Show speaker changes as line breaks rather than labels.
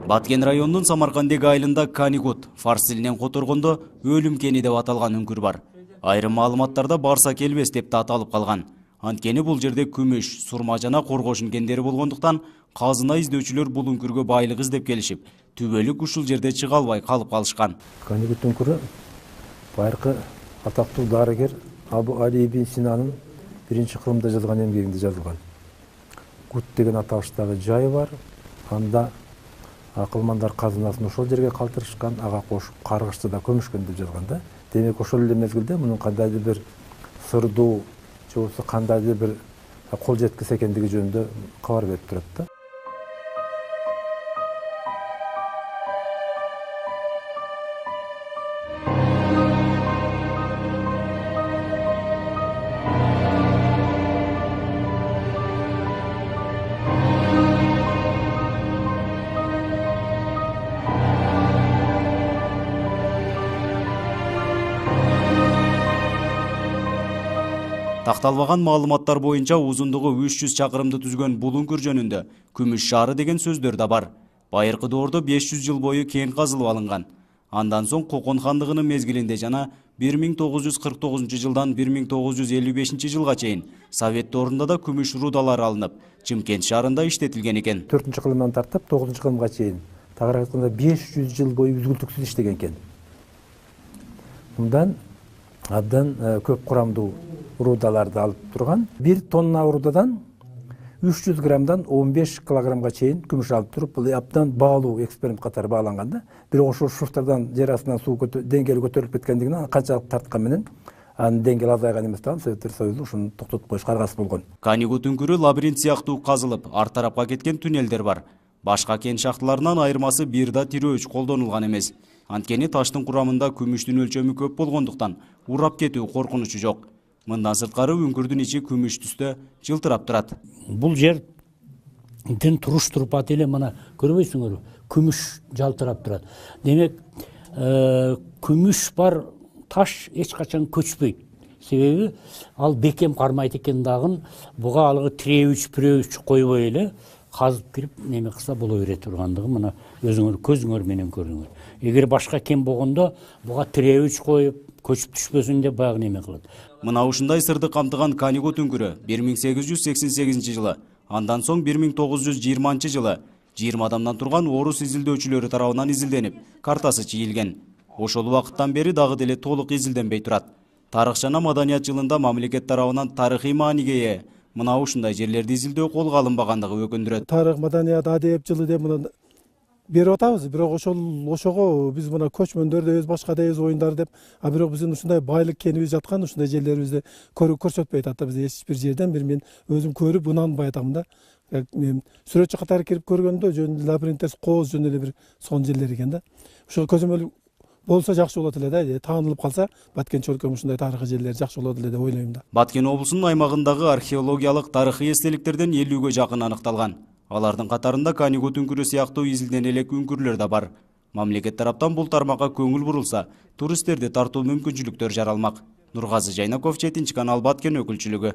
Баткен районунун Самаркандеги айылында Каникут, фарс тилинен которгондо өлүм кени деп аталган үңкүр бар. Айрым маалыматтарда барса келбес деп та аталып калган. Анткени бул жерде күмүш, сурма жана коргошун кендери болгондуктан казына издөчүлөр бул үңкүргө байлык издеп келишип, түбөлүк ушул жерде чыга албай калып калышкан.
Каникут үңкүрү байыркы атактуу дарыгер Абу Али ибн Синанын биринчи кылымда жазган эмгегинде жазылган. Кут деген аталыштагы жай бар. Анда акылмандар казынасын ошол жерге калтырышкан, ага кошуп каргышты да көмүшкөн деп жазган да. Демек ошол эле мезгилде мунун кандайдыр бир сырдуу же болбосо кандайдыр бир кол жеткис экендиги жөнүндө кабар берип турат да.
Такталбаган маалыматтар боюнча узундугу 300 чакырымды түзгөн бул үңкүр жөнүндө күмүш шаары деген сөздөр да бар. Байыркы доордо 500 жыл бою кен казылып алынган. Андан соң Кокон хандыгынын мезгилинде жана 1949 жылдан 1955 жылга чейин Совет доорунда да күмүш рудалары алынып, Чымкент шаарында иштетилген экен.
4-кылымдан тартып 9-кылымга чейин тагыраак айтканда 500 жыл бою үзгүлтүксүз иштеген экен. Мындан абдан көп курамдуу рудаларды алып турган. 1 тонна рудадан 300 граммдан 15 килограммга чейин күмүш алып туруп, бул абдан баалуу эксперимент катары бааланган да. Бирок ошол шурфтардан жер астынан суу деңгээли көтөрүлүп кеткендигинен канчалык тарткан менен анын деңгээли азайган эмес дагы Советтер Союзу ушуну токтотуп коюшка аргасыз болгон.
Каникут үңкүрү лабиринт сыяктуу казылып, арт тарапка кеткен туннелдер бар. Башка кен шахталарынан айырмасы бир да тирөөч колдонулган эмес. Анткени таштын курамында күмүштүн өлчөмү көп болгондуктан урап кетүү коркунучу жок. Мындан сырткары үңкүрдүн ичи күмүш түстө жылтырап турат.
Бул жердин туруш турпаты эле мына көрбөйсүңөрбү? Күмүш жалтырап турат. Демек, күмүш бар таш эч качан көчпөйт. Себеби ал бекем кармайт экен дагы, буга алгы тирөөч койбой эле казып кирип неме кылса боло бере тургандыгы мына өзүңөр көзүңөр менен көрдүңөр. Эгер башка кен болгондо буга тирөөч коюп көчүп түшпөсүн деп баягы неме кылат.
Мына ушундай сырды камтыган Каникут үңкүрү 1888 жылы, андан соң 1920 жылы 20 адамдан турган орус изилдөөчүлөрү тарабынан изилденип, картасы чийилген. Ошол убакыттан бери дагы деле толук изилденбей турат. Тарых жана маданият жылында мамлекет тарабынан тарыхый мааниге ээ мына ушундай жерлерди изилдөө колго алынбагандыгы өкүндүрөт.
Тарых, маданият, адеп жылы деп мына берип атабыз, бирок ошого биз мына көчмөндөрдөбүз, башка дебиз оюндар деп, а бирок биздин ушундай байлык кенибиз жаткан, ушундай жерлерибизди көрсөтпөйт атат. Биз эч бир жерден мен өзүм көрүп ынанбай атам да. Мен сүрөтчү катары кирип көргөндө жөн лабиринттер кооз жөн эле бир сонун жерлер экен да. Ошо көзөмөл болсо жакшы болот эле да, таанылып калса Баткен чөлкөм ушундай тарыхый жерлер жакшы болот эле деп ойлойм да.
Баткен облусунун аймагындагы археологиялык тарыхый эстеликтерден 50-гө жакын аныкталган. Алардын катарында Каникут үңкүрү сыяктуу изилдене элек үңкүрлөр да бар. Мамлекет тараптан бул тармакка көңүл бурулса, туристтерди тартуу мүмкүнчүлүктөр жаралмак. Нургазы Жайнаков, 7 канал, Баткен өкүлчүлүгү.